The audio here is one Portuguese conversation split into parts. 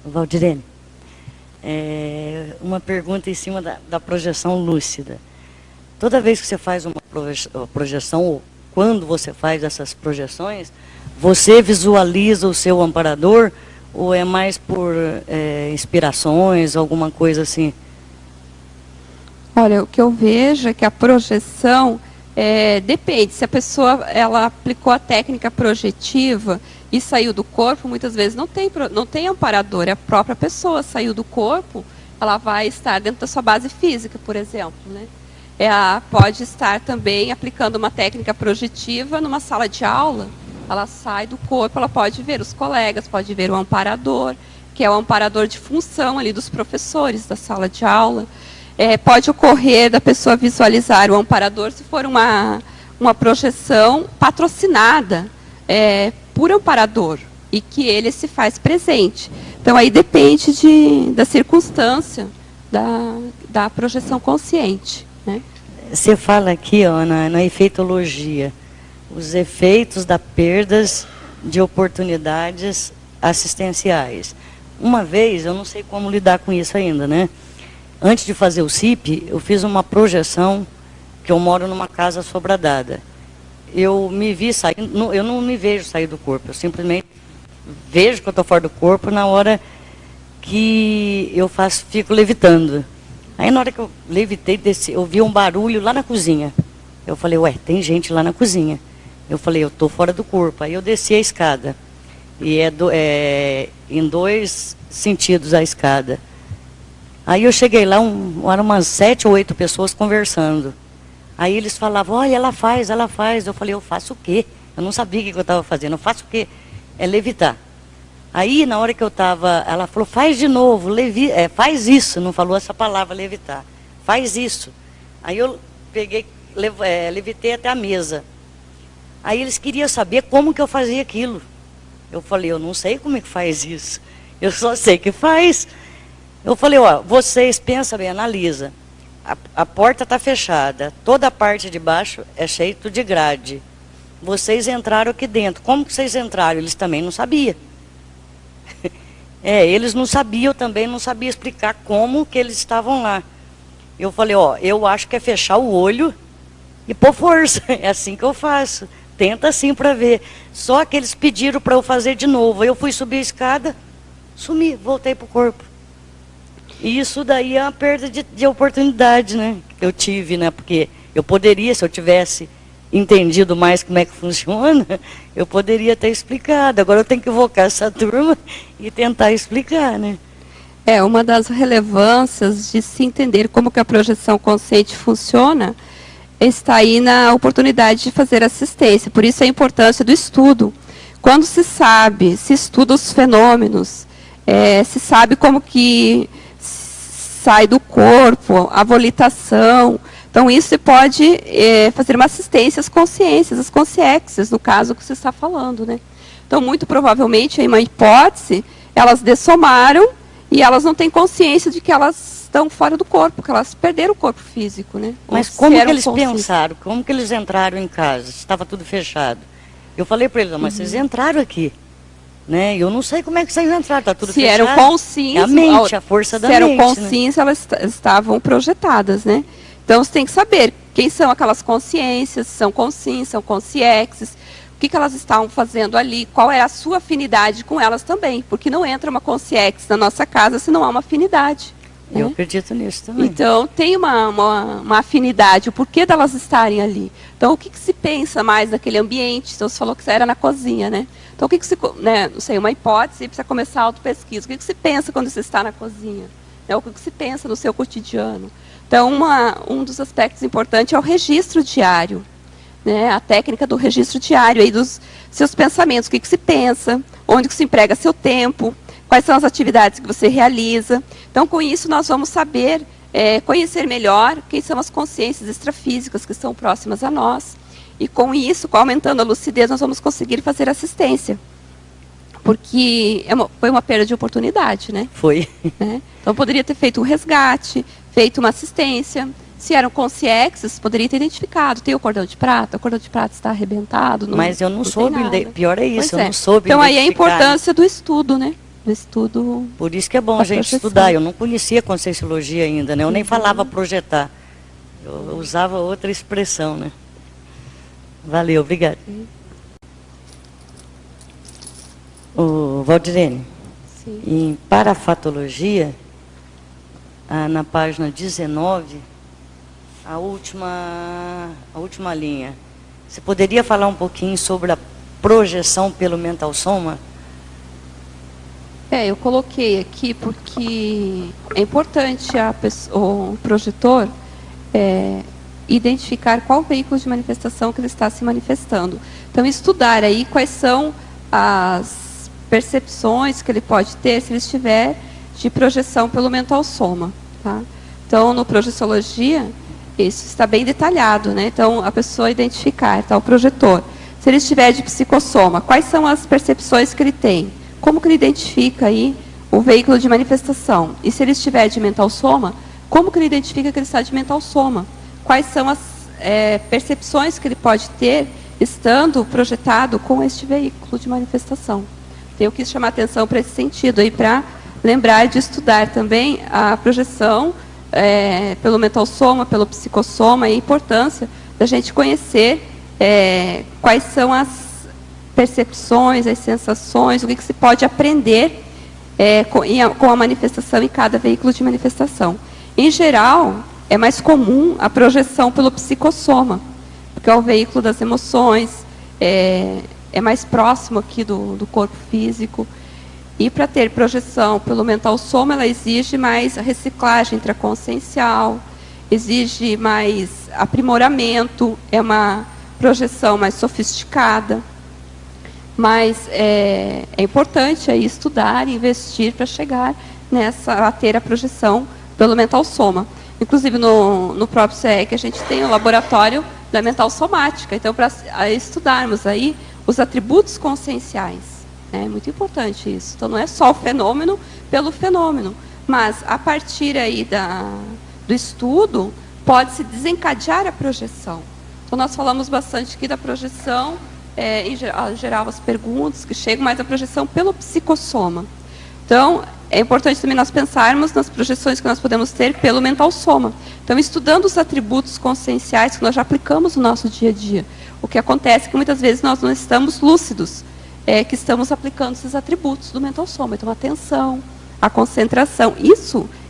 Valdirene, uma pergunta em cima da projeção lúcida. Toda vez que você faz uma projeção, ou quando você faz essas projeções, você visualiza o seu amparador, ou é mais por inspirações, alguma coisa assim? Olha, o que eu vejo é que a projeção depende. Se a pessoa ela aplicou a técnica projetiva e saiu do corpo, muitas vezes não tem amparador, é a própria pessoa saiu do corpo, ela vai estar dentro da sua base física, por exemplo, né? Pode estar também aplicando uma técnica projetiva numa sala de aula, ela sai do corpo, ela pode ver os colegas, pode ver o amparador, que é o amparador de função ali dos professores da sala de aula. Pode ocorrer da pessoa visualizar o amparador se for uma projeção patrocinada por amparador e que ele se faz presente. Então, aí depende da circunstância da projeção consciente, né? Você fala aqui, ó, na efeitologia, os efeitos das perdas de oportunidades assistenciais. Uma vez, eu não sei como lidar com isso ainda, né? Antes de fazer o CIP, eu fiz uma projeção que eu moro numa casa sobradada. Eu me vi saindo, eu não me vejo sair do corpo, eu simplesmente vejo que eu estou fora do corpo na hora que eu fico levitando. Aí na hora que eu levitei, desci, eu vi um barulho lá na cozinha. Eu falei, ué, tem gente lá na cozinha. Eu falei, eu estou fora do corpo. Aí eu desci a escada. E em dois sentidos a escada. Aí eu cheguei lá, eram umas 7 ou 8 pessoas conversando. Aí eles falavam, olha, ela faz. Eu falei, eu faço o quê? Eu não sabia o que eu estava fazendo. Eu faço o quê? É levitar. Aí, na hora que eu estava, ela falou, faz de novo, faz isso. Não falou essa palavra, levitar. Faz isso. Aí eu peguei, levitei até a mesa. Aí eles queriam saber como que eu fazia aquilo. Eu falei, eu não sei como é que faz isso. Eu só sei que faz. Eu falei, ó, vocês pensam bem, analisa. A porta está fechada, toda a parte de baixo é cheia de grade. Vocês entraram aqui dentro. Como que vocês entraram? Eles também não sabiam. Eles não sabiam, eu também não sabia explicar como que eles estavam lá. Eu falei, ó, eu acho que é fechar o olho e pôr força. É assim que eu faço. Tenta assim para ver. Só que eles pediram para eu fazer de novo. Eu fui subir a escada, sumi, voltei para o corpo. E isso daí é uma perda de oportunidade, né? Que eu tive, né? Porque eu poderia, se eu tivesse entendido mais como é que funciona, eu poderia ter explicado. Agora eu tenho que invocar essa turma e tentar explicar, né? Uma das relevâncias de se entender como que a projeção consciente funciona está aí na oportunidade de fazer assistência. Por isso a importância do estudo. Quando se estuda os fenômenos, se sabe como que sai do corpo, a volitação. Então, isso pode fazer uma assistência às consciências, às consciências, no caso que você está falando, né? Então, muito provavelmente, em uma hipótese, elas dessomaram e elas não têm consciência de que elas estão fora do corpo, que elas perderam o corpo físico, né? Mas como que eles pensaram? Como que eles entraram em casa? Estava tudo fechado. Eu falei para eles, mas vocês entraram aqui. Né? Eu não sei como é que vocês entraram, está tudo fechado. Se eram conscientes, a mente, a força da mente. Se eram conscientes, né? Elas estavam projetadas, né? Então, você tem que saber quem são aquelas consciências, são consciências, são consciexes, o que elas estavam fazendo ali, qual é a sua afinidade com elas também, porque não entra uma consciex na nossa casa se não há uma afinidade. Eu acredito nisso também. Então, tem uma afinidade, o porquê delas estarem ali. Então, o que se pensa mais naquele ambiente? Então, você falou que você era na cozinha, né? Então, o que se, né, não sei, uma hipótese, precisa começar a autopesquisa. O que se pensa quando você está na cozinha? Né? O que se pensa no seu cotidiano? Então, um dos aspectos importantes é o registro diário. Né? A técnica do registro diário aí dos seus pensamentos. O que se pensa? Onde que se emprega seu tempo? Quais são as atividades que você realiza? Então, com isso, nós vamos saber, conhecer melhor quem são as consciências extrafísicas que estão próximas a nós. E com isso, aumentando a lucidez, nós vamos conseguir fazer assistência. Porque foi uma perda de oportunidade, né? Foi. Né? Então, poderia ter feito um resgate, feito uma assistência. Se eram consciexes, poderia ter identificado. Tem o cordão de prata está arrebentado. Mas eu não soube, pior é isso, eu não soube Então, aí é a importância do estudo, né? do estudo. Por isso que é bom da a gente projeção. estudar. Eu não conhecia Conscienciologia ainda, né? Eu nem falava projetar. Eu usava outra expressão, né? Valeu, obrigado. O Valdirene, Sim. em parafatologia, na página 19, a última linha. Você poderia falar um pouquinho sobre a projeção pelo mental soma? Eu coloquei aqui porque é importante o projetor identificar qual veículo de manifestação que ele está se manifestando. Então, estudar aí quais são as percepções que ele pode ter se ele estiver de projeção pelo mental soma. Tá? Então, no projeciologia, isso está bem detalhado, né? Então, a pessoa identificar, tá, o projetor. Se ele estiver de psicossoma, quais são as percepções que ele tem? Como que ele identifica aí o veículo de manifestação? E se ele estiver de mental soma, como que ele identifica que ele está de mental soma? Quais são as percepções que ele pode ter estando projetado com este veículo de manifestação? Então, eu quis chamar a atenção para esse sentido aí, para lembrar de estudar também a projeção pelo mental soma, pelo psicossoma, e a importância da gente conhecer quais são as percepções, as sensações, o que se pode aprender com a manifestação em cada veículo de manifestação. Em geral, é mais comum a projeção pelo psicossoma, porque é o veículo das emoções, é mais próximo aqui do corpo físico. E para ter projeção pelo mental soma, ela exige mais reciclagem intraconsciencial, exige mais aprimoramento, é uma projeção mais sofisticada. Mas é importante aí estudar e investir para chegar a ter a projeção pelo mental soma. Inclusive, no próprio CEEC, a gente tem o laboratório da mental somática. Então, para estudarmos aí os atributos conscienciais. É muito importante isso. Então, não é só o fenômeno pelo fenômeno, mas a partir aí do estudo, pode-se desencadear a projeção. Então, nós falamos bastante aqui da projeção, em geral, as perguntas que chegam, mas a projeção pelo psicossoma. Então, é importante também nós pensarmos nas projeções que nós podemos ter pelo mental soma. Então, estudando os atributos conscienciais que nós já aplicamos no nosso dia a dia. O que acontece é que muitas vezes nós não estamos lúcidos, que estamos aplicando esses atributos do mental soma. Então, a atenção, a concentração,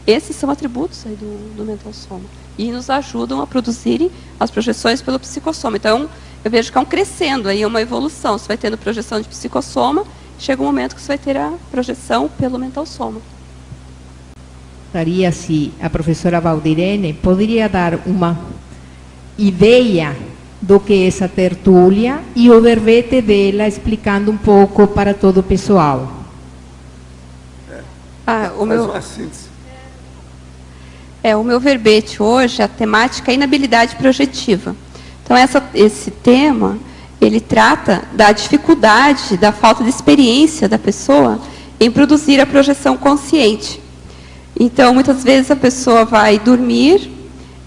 esses são atributos aí do mental soma. E nos ajudam a produzirem as projeções pelo psicossoma. Então, eu vejo que é um crescendo aí, uma evolução. Você vai tendo projeção de psicossoma, chega um momento que você vai ter a projeção pelo mental soma. Gostaria se a professora Valdirene poderia dar uma ideia do que é essa tertúlia e o verbete dela, explicando um pouco para todo o pessoal. O meu verbete hoje, a temática é inabilidade projetiva. Então, esse tema, ele trata da dificuldade, da falta de experiência da pessoa em produzir a projeção consciente. Então, muitas vezes a pessoa vai dormir,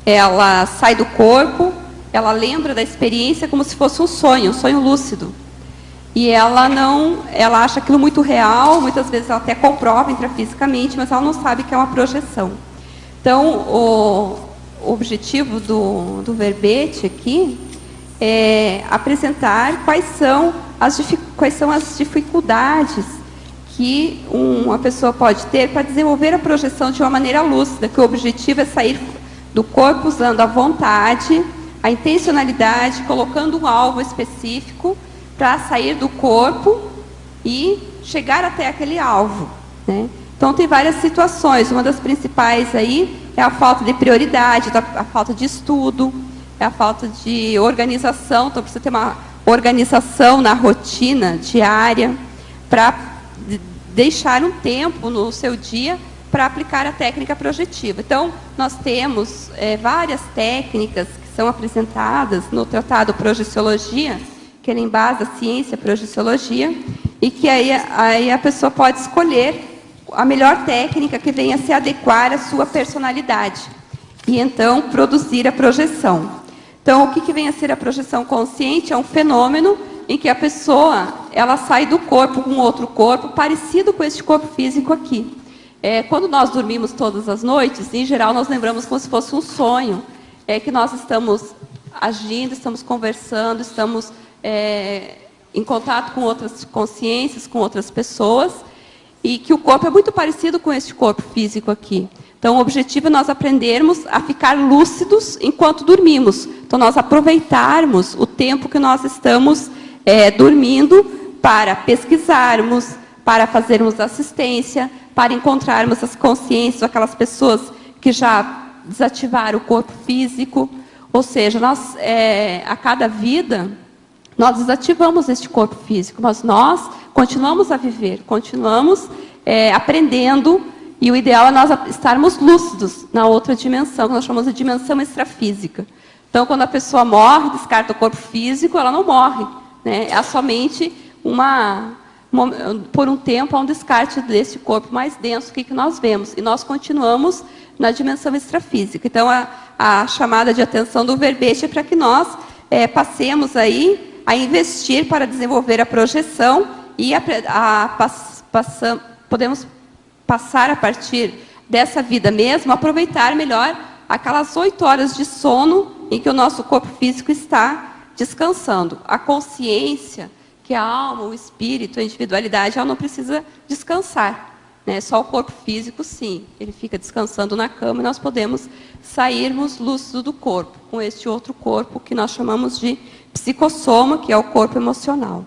ela sai do corpo, ela lembra da experiência como se fosse um sonho lúcido. E ela acha aquilo muito real, muitas vezes ela até comprova intrafisicamente, mas ela não sabe que é uma projeção. Então, o objetivo do verbete aqui é apresentar quais são as dificuldades que uma pessoa pode ter para desenvolver a projeção de uma maneira lúcida, que o objetivo é sair do corpo usando a vontade, a intencionalidade, colocando um alvo específico para sair do corpo e chegar até aquele alvo, né? Então, tem várias situações. Uma das principais aí é a falta de prioridade, a falta de estudo, é a falta de organização. Então, precisa ter uma organização na rotina diária para deixar um tempo no seu dia para aplicar a técnica projetiva. Então, nós temos várias técnicas que são apresentadas no Tratado Projeciologia, que ele embasa a ciência projeciologia, e que aí a pessoa pode escolher a melhor técnica que venha se adequar à sua personalidade e então produzir a projeção. Então, o que vem a ser a projeção consciente? É um fenômeno em que a pessoa ela sai do corpo com outro corpo parecido com este corpo físico aqui. Quando nós dormimos todas as noites, em geral nós lembramos como se fosse um sonho, que nós estamos agindo, estamos conversando, estamos em contato com outras consciências, com outras pessoas, e que o corpo é muito parecido com este corpo físico aqui. Então, o objetivo é nós aprendermos a ficar lúcidos enquanto dormimos. Então, nós aproveitarmos o tempo que nós estamos dormindo para pesquisarmos, para fazermos assistência, para encontrarmos as consciências, aquelas pessoas que já desativaram o corpo físico. Ou seja, nós, a cada vida, nós desativamos este corpo físico, mas nós continuamos a viver, continuamos aprendendo, e o ideal é nós estarmos lúcidos na outra dimensão, que nós chamamos de dimensão extrafísica. Então, quando a pessoa morre, descarta o corpo físico, ela não morre, né? É somente por um tempo, há um descarte desse corpo mais denso que nós vemos, e nós continuamos na dimensão extrafísica. Então, a chamada de atenção do verbete é para que nós passemos aí a investir para desenvolver a projeção e podemos passar a partir dessa vida mesmo, aproveitar melhor aquelas 8 horas de sono em que o nosso corpo físico está descansando. A consciência, que é a alma, o espírito, a individualidade, ela não precisa descansar, né? Só o corpo físico, sim, ele fica descansando na cama, e nós podemos sairmos lúcidos do corpo, com este outro corpo que nós chamamos de psicossoma, que é o corpo emocional.